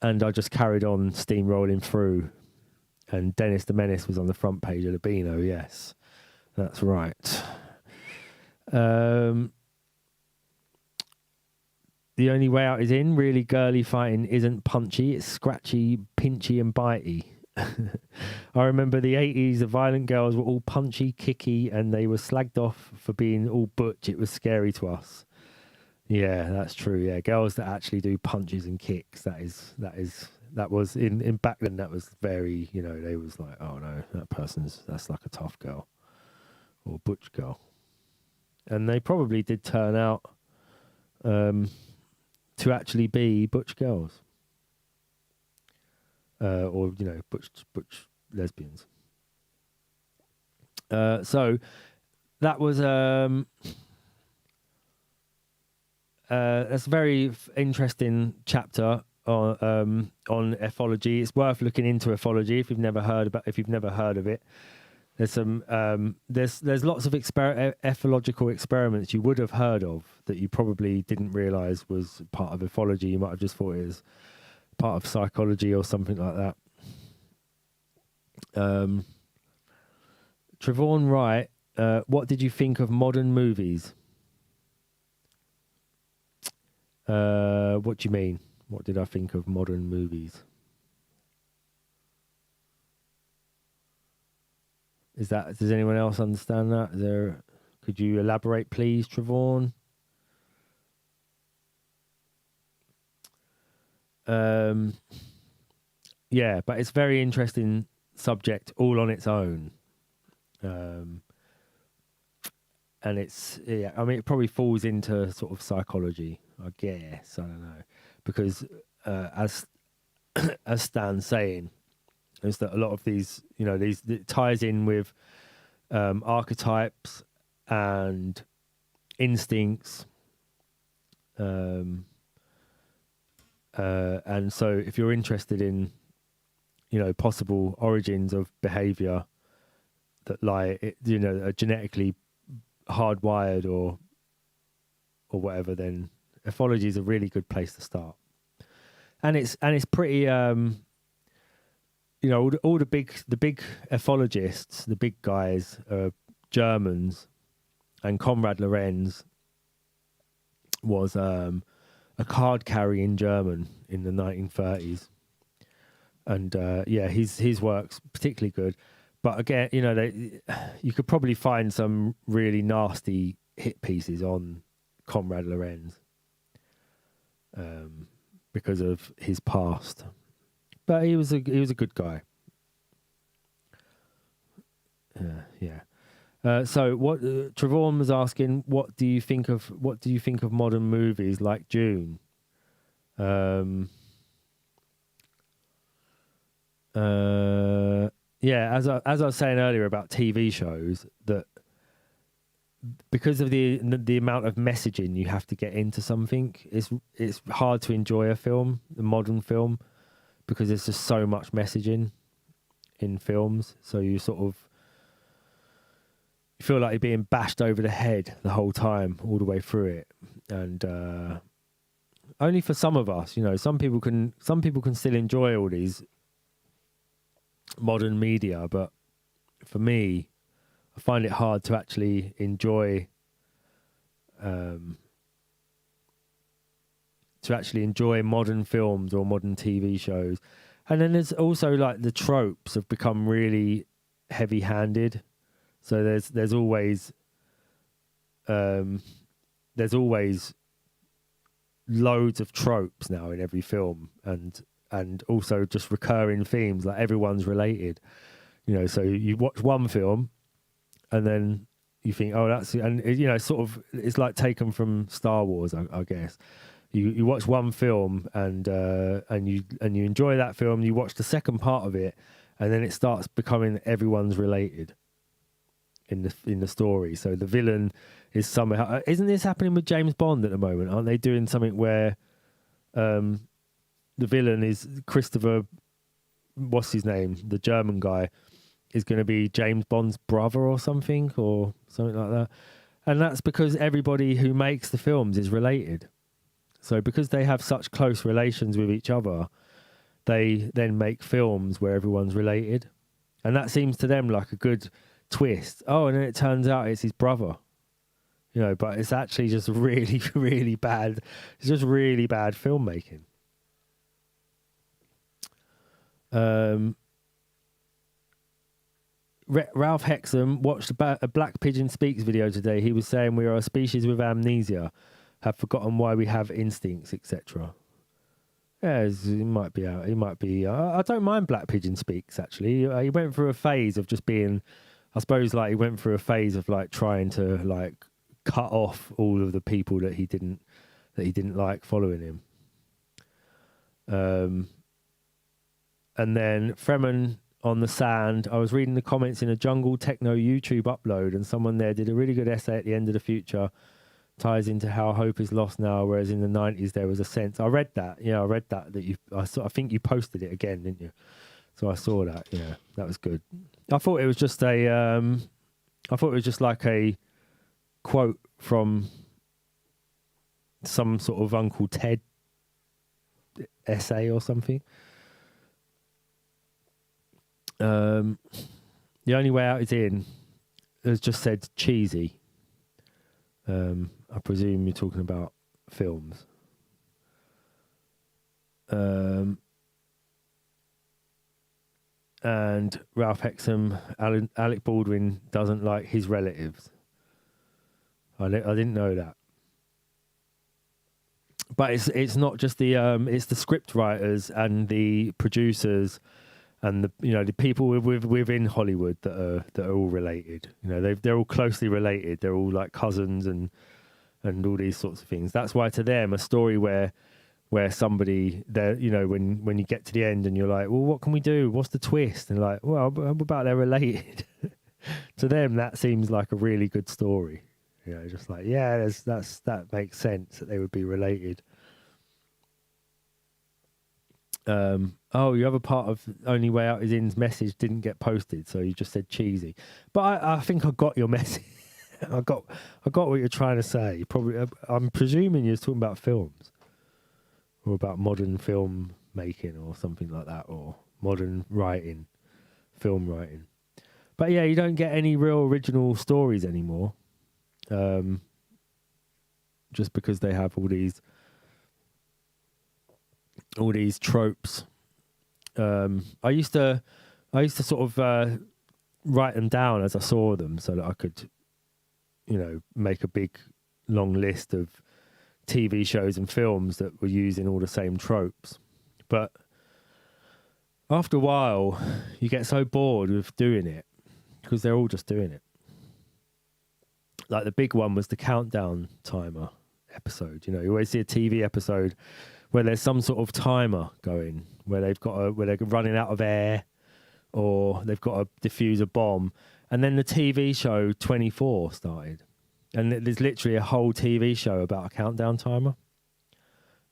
I just carried on steamrolling through. And Dennis the Menace was on the front page of the Beano. Yes, that's right. The only way out is in. Really girly fighting isn't punchy. It's scratchy, pinchy and bitey. I remember the 80s, the violent girls were all punchy, kicky, and they were slagged off for being all butch. It was scary to us. Yeah, that's true. Yeah, girls that actually do punches and kicks. That was in back then. That was very, they was like, oh no, that's like a tough girl or butch girl. And they probably did turn out to actually be butch girls. Or butch lesbians. So that was that's a very interesting chapter on ethology. It's worth looking into ethology if you've never heard of it. There's some there's lots of ethological experiments you would have heard of that you probably didn't realize was part of ethology. You might have just thought it was part of psychology or something like that. Trevor Wright, what did you think of modern movies? What do you mean? What did I think of modern movies? Does anyone else understand that? Could you elaborate, please, Trevor? Yeah, but it's a very interesting subject all on its own. And it probably falls into sort of psychology, I guess. I don't know. Because as Stan's saying, is that a lot of these, it ties in with archetypes and instincts. And so if you're interested in, possible origins of behavior that are genetically hardwired or whatever, then ethology is a really good place to start. And it's pretty, all the big ethologists, the big guys, Germans, and Konrad Lorenz was a card carrying German in the 1930s, and his work's particularly good. But again, you could probably find some really nasty hit pieces on Konrad Lorenz because of his past. But he was a good guy. Yeah. So what Trevor was asking, what do you think of modern movies like Dune? Yeah, as I was saying earlier about TV shows, that because of the amount of messaging you have to get into something, it's hard to enjoy a modern film. because there's just so much messaging in films. So you sort of feel like you're being bashed over the head the whole time, all the way through it. And only for some of us, you know, some people can still enjoy all these modern media, but for me, I find it hard to actually enjoy modern films or modern TV shows. And then there's also like the tropes have become really heavy-handed. So there's always loads of tropes now in every film, and also just recurring themes, like everyone's related. You know, so you watch one film and then you think, oh, that's, and you know, sort of, it's like taken from Star Wars, I guess. You watch one film and you enjoy that film. You watch the second part of it, and then it starts becoming everyone's related in the story. So the villain is somehow, isn't this happening with James Bond at the moment? Aren't they doing something where the villain is Christopher, what's his name, the German guy, is going to be James Bond's brother or something like that? And that's because everybody who makes the films is related. So because they have such close relations with each other, they then make films where everyone's related. And that seems to them like a good twist. Oh, and then it turns out it's his brother. You know, but it's actually just really, really bad. It's just really bad filmmaking. Ralph Hexham watched a Black Pigeon Speaks video today. He was saying we are a species with amnesia, have forgotten why we have instincts, etc. Yeah, he might be out. He might be. I don't mind Black Pigeon Speaks, actually. He went through a phase of just being, I suppose, like he went through a phase of like trying to like cut off all of the people that he didn't like following him. And then Fremen on the Sand. I was reading the comments in a Jungle Techno YouTube upload, and someone there did a really good essay at the end of the future. Ties into how hope is lost now, whereas in the 90s there was a sense. I read that. Yeah, I read that you. I think you posted it again, didn't you? So I saw that. Yeah, that was good. I thought it was just like a quote from some sort of Uncle Ted essay or something. The only way out is in has just said cheesy. I presume you're talking about films. And Ralph Hexham, Alec Baldwin doesn't like his relatives. I didn't know that. But it's not just it's the script writers and the producers and the people within Hollywood that are all related. You know, they're all closely related. They're all like cousins and all these sorts of things. That's why to them a story where somebody there, you know, when you get to the end and you're like, well, what can we do? What's the twist? And like, well, how about they're related? To them, that seems like a really good story. You know, just like, yeah, that makes sense that they would be related. Your other part of Only Way Out is In's message didn't get posted, so you just said cheesy. But I think I got your message. I got what you're trying to say. Probably, I'm presuming you're talking about films or about modern film making or something like that, or modern writing, film writing. But yeah, you don't get any real original stories anymore. Just because they have all these tropes. I used to sort of write them down as I saw them, so that I could, you know, make a big long list of TV shows and films that were using all the same tropes. But after a while, you get so bored with doing it because they're all just doing it. Like the big one was the countdown timer episode. You know, you always see a TV episode where there's some sort of timer going, where they're running out of air, or they've got to defuse a bomb. And then the TV show 24 started, and there's literally a whole TV show about a countdown timer,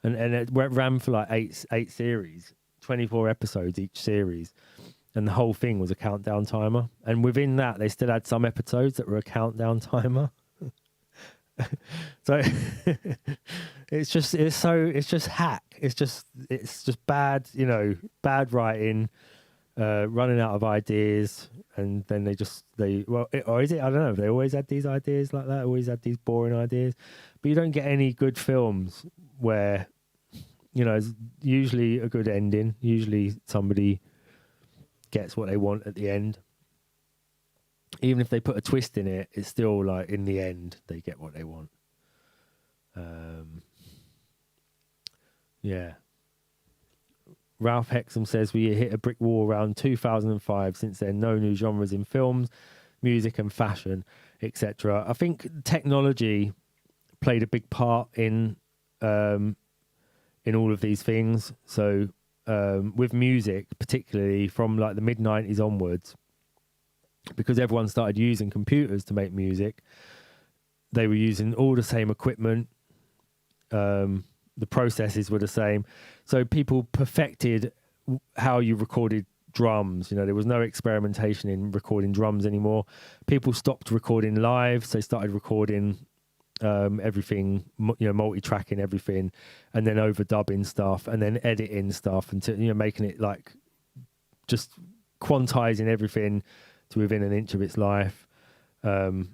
and it ran for like eight series. 24 episodes each series, and the whole thing was a countdown timer. And within that, they still had some episodes that were a countdown timer. So it's just hack. It's just bad, bad writing, running out of ideas, and then or is it? I don't know. They always had these ideas like that. Always had these boring ideas, but you don't get any good films where, it's usually a good ending. Usually somebody gets what they want at the end. Even if they put a twist in it, it's still like in the end they get what they want. Yeah. Ralph Hexam says we hit a brick wall around 2005. Since then, no new genres in films, music, and fashion, etc. I think technology played a big part in all of these things. So with music, particularly from like the mid-90s onwards, because everyone started using computers to make music, they were using all the same equipment. The processes were the same. So people perfected how you recorded drums. There was no experimentation in recording drums anymore. People stopped recording live, so they started recording everything, multi-tracking everything, and then overdubbing stuff, and then editing stuff, and making it like just quantizing everything to within an inch of its life. And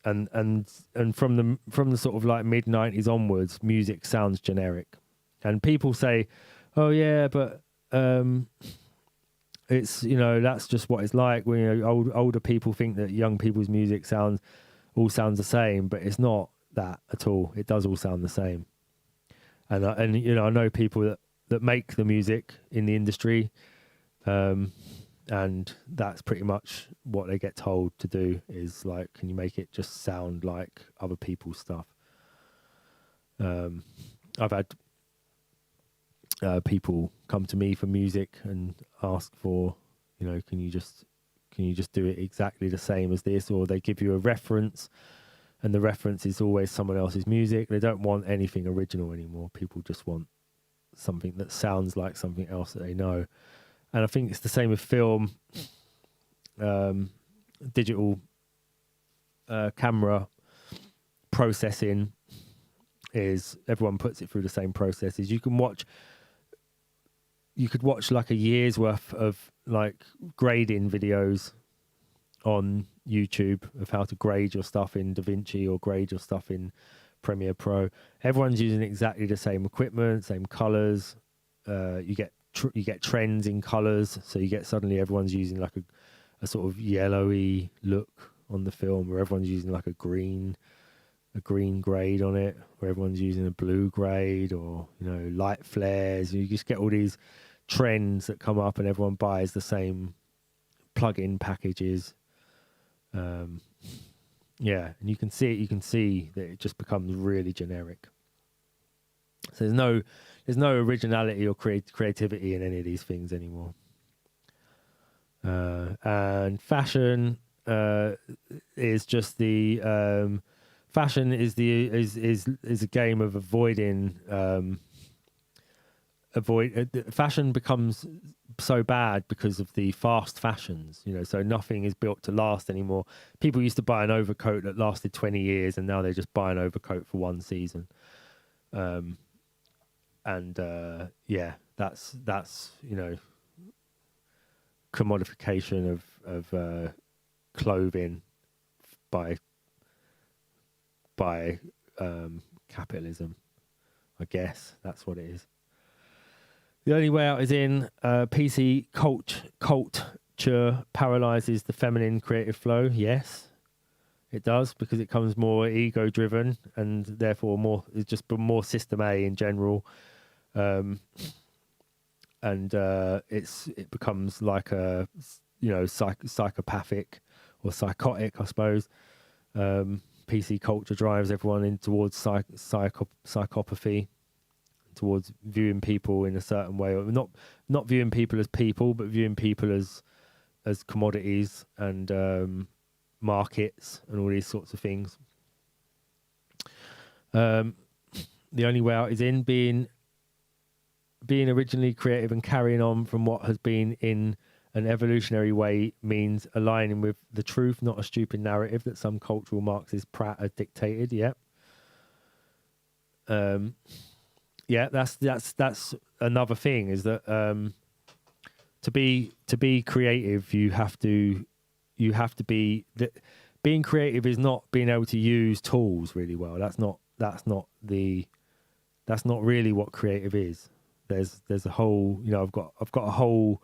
from the sort of like mid-90s onwards, music sounds generic, and people say, oh yeah, but it's that's just what it's like when older people think that young people's music all sounds the same, but it's not that at all. It does all sound the same. And I know people that make the music in the industry, and that's pretty much what they get told to do, is like, can you make it just sound like other people's stuff? I've had people come to me for music and ask for, can you just do it exactly the same as this? Or they give you a reference, and the reference is always someone else's music. They don't want anything original anymore. People just want something that sounds like something else that they know. And I think it's the same with film, digital camera processing is, everyone puts it through the same processes. You could watch like a year's worth of like grading videos on YouTube of how to grade your stuff in DaVinci or grade your stuff in Premiere Pro. Everyone's using exactly the same equipment, same colors. You get trends in colors, so you get suddenly everyone's using like a sort of yellowy look on the film, where everyone's using like a green grade on it, where everyone's using a blue grade, or light flares. You just get all these trends that come up, and everyone buys the same plug-in packages. Yeah, and you can see that it just becomes really generic. So there's no originality or creativity in any of these things anymore. And fashion is just the fashion is a game of avoiding fashion becomes so bad because of the fast fashions, so nothing is built to last anymore. People used to buy an overcoat that lasted 20 years, and now they just buy an overcoat for one season. Yeah, that's commodification of clothing by capitalism. I guess that's what it is. The only way out is in. PC culture paralyzes the feminine creative flow. Yes, it does, because it becomes more ego driven, and therefore it's just more system A in general. And it becomes like a psychopathic or psychotic, I suppose. PC culture drives everyone in towards psychopathy, towards viewing people in a certain way, or not viewing people as people, but viewing people as commodities and markets and all these sorts of things. The only way out is in. Being being originally creative and carrying on from what has been in an evolutionary way means aligning with the truth, not a stupid narrative that some cultural Marxist prat has dictated. Yep. Yeah, that's another thing, is that to be creative, you have to be that. Being creative is not being able to use tools really well. That's not really what creative is. There's a whole, I've got a whole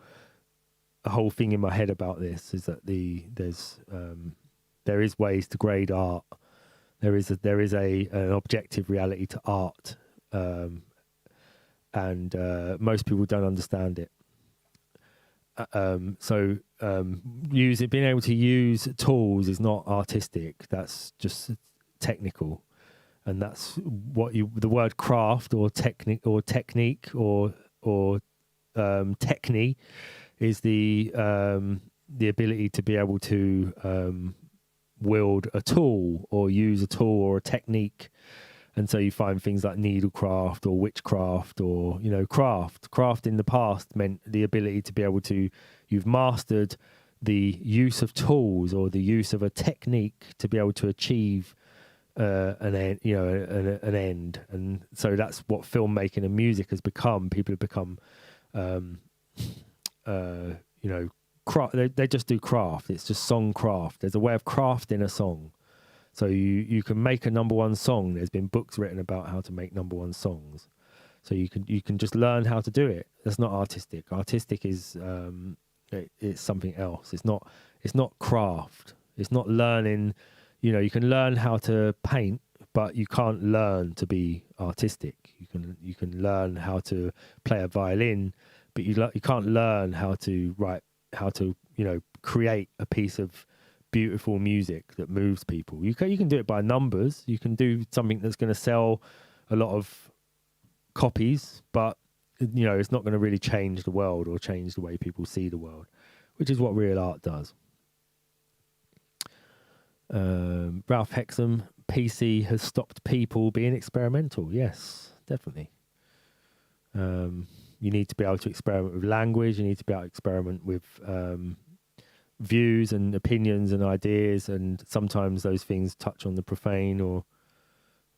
thing in my head about this, is that there is ways to grade art. There is an objective reality to art, and most people don't understand it. Being able to use tools is not artistic. That's just technical, and that's what the word craft or technique or techne is the ability to be able to wield a tool or use a tool or a technique. And so you find things like needlecraft or witchcraft or, craft. Craft in the past meant the ability to be able to, you've mastered the use of tools or the use of a technique to be able to achieve an end. And so that's what filmmaking and music has become. People have become, they just do craft. It's just song craft. There's a way of crafting a song. So you can make a number one song. There's been books written about how to make number one songs. So you can just learn how to do it. That's not artistic. Artistic is it's something else. It's not craft. It's not learning. You can learn how to paint, but you can't learn to be artistic. You can learn how to play a violin, but you can't learn how to write, how to create a piece of beautiful music that moves people. You can do it by numbers. You can do something that's going to sell a lot of copies, but it's not going to really change the world or change the way people see the world, which is what real art does. Ralph Hexham, PC has stopped people being experimental. Yes, definitely. You need to be able to experiment with language. You need to be able to experiment with views and opinions and ideas, and sometimes those things touch on the profane, or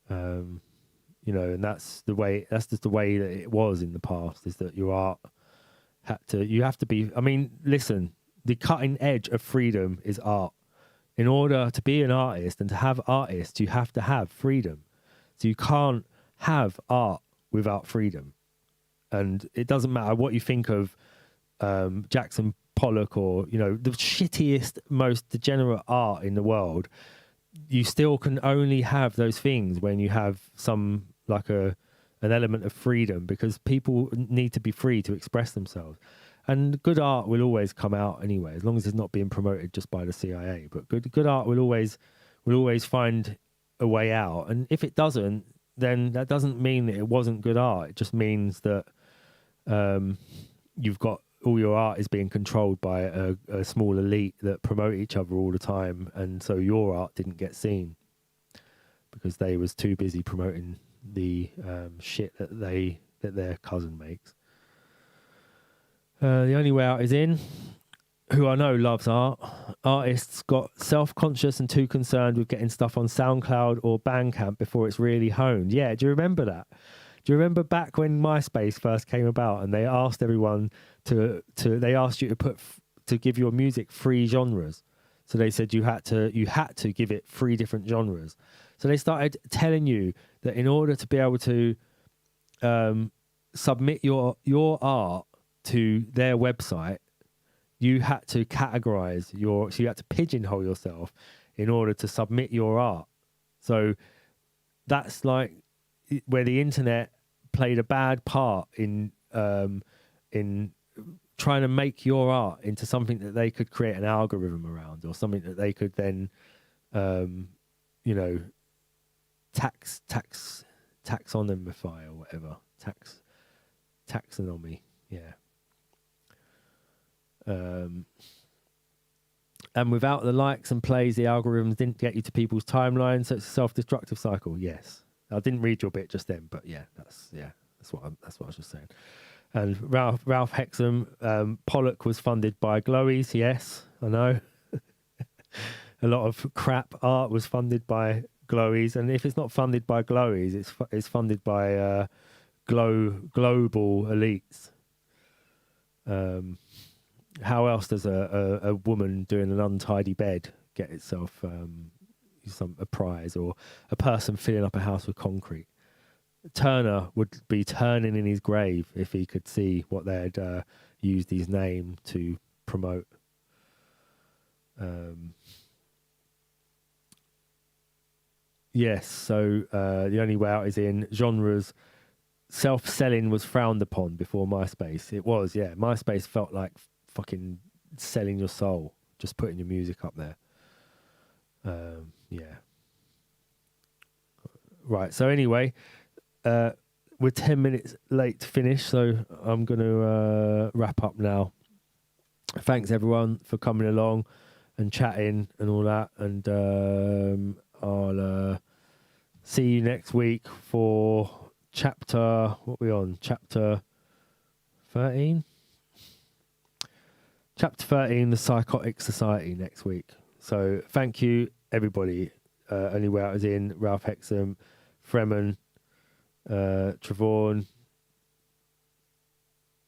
and that's just the way that it was in the past, is that your art you have to be, listen, the cutting edge of freedom is art. In order to be an artist and to have artists, you have to have freedom. So you can't have art without freedom. And it doesn't matter what you think of Jackson Pollock or the shittiest, most degenerate art in the world. You still can only have those things when you have some an element of freedom, because people need to be free to express themselves. And good art will always come out anyway, as long as it's not being promoted just by the CIA. But good art will always find a way out. And if it doesn't, then that doesn't mean that it wasn't good art. It just means that you've got all your art is being controlled by a small elite that promote each other all the time, and so your art didn't get seen because they was too busy promoting the shit that their cousin makes. The only way out is in, who I know loves art. Artists got self-conscious and too concerned with getting stuff on SoundCloud or Bandcamp before it's really honed. Yeah, do you remember that? Do you remember back when MySpace first came about and they asked everyone they asked you to give your music 3 genres? So they said you had to give it 3 different genres. So they started telling you that in order to be able to submit your art to their website, you had to categorize so you had to pigeonhole yourself in order to submit your art. So that's like where the internet played a bad part in trying to make your art into something that they could create an algorithm around, or something that they could then, taxonomify or whatever, taxonomy, yeah. And without the likes and plays, the algorithms didn't get you to people's timelines, so it's a self-destructive cycle. Yes, I didn't read your bit just then, but yeah, that's what I was just saying. And Ralph Hexham, Pollock was funded by Glowies. Yes, I know. A lot of crap art was funded by Glowies, and if it's not funded by Glowies, it's funded by global elites. How else does a woman doing an untidy bed get itself a prize, or a person filling up a house with concrete? Turner would be turning in his grave if he could see what they'd used his name to promote. Yes, so the only way out is in genres. Self-selling was frowned upon before MySpace. It was, yeah. MySpace felt like fucking selling your soul, just putting your music up there. Yeah. Right, so anyway, we're 10 minutes late to finish, so I'm going to wrap up now. Thanks, everyone, for coming along and chatting and all that. And I'll see you next week for chapter... What are we on? Chapter 13? Chapter 13, The Psychotic Society, next week. So thank you, everybody. Only way out is in Ralph Hexham, Fremen, Trevorn,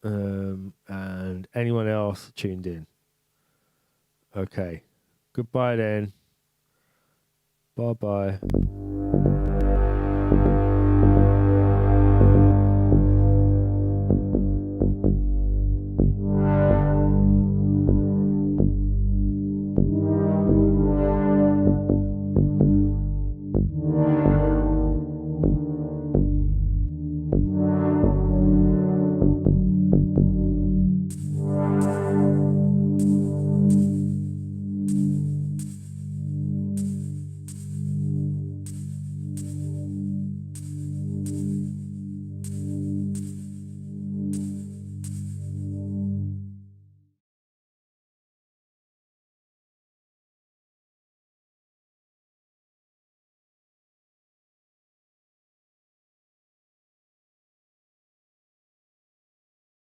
and anyone else tuned in. Okay. Goodbye then. Bye-bye.